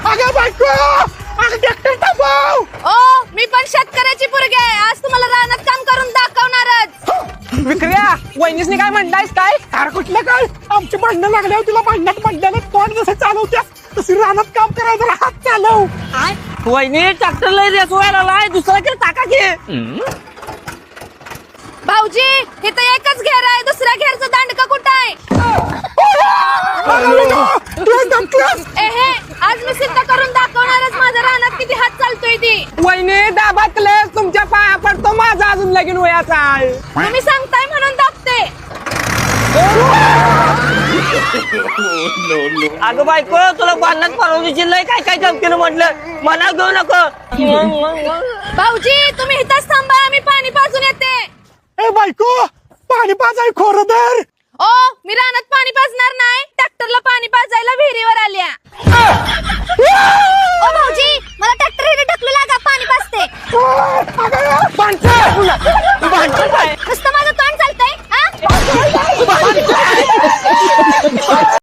अगं बायको, अगं ट्रॅक्टर थांबव. ओ मी पण शेतकऱ्याची पोरगी आहे. आज तुम्हाला रानात काम करून दाखवणारच. विक्रिया वहिनीसनी काय म्हणतायस काय? अरे कुठलं काय, आमची भांडणं लागल्यावर तुला भांडण्यात तोंड जसं चालवत्यास तशी रानात काम करायचं, जरा हात चालव. वहिनी ट्रॅक्टरला रेस व्हायला लाय, दुसरा की टाका की. भाऊजी इथं एकच घेर आहे, दुसऱ्या घेरचं दांडका कुठं आहे? एहे आज मी सिद्ध करून दाखवणारच माझ्या रानात किती हात चालतोय ती. वहिनी दाबातले तुमच्या पाया पडतो, माझा अजून लगीन वयाचा आहे. तुम्ही सांगताय म्हणून दाखते. अगं बायको, तुला बांधण्यात परवानगी लय काय काय चमकीनं म्हटलं, मना घेऊ नको. भाऊजी तुम्ही इथंच थांबा, मी पाणी पाजून येते. ए बायको, पाणी पाजाय खोर दर. ओ मी रानात पाणी पाजणार नाही, ट्रॅक्टरला पाणी पाजायला विहिरीवर आल्या. ओ भाऊजी मला ट्रॅक्टर ढकलू लागा, पाणी पाजते. भांडण काय?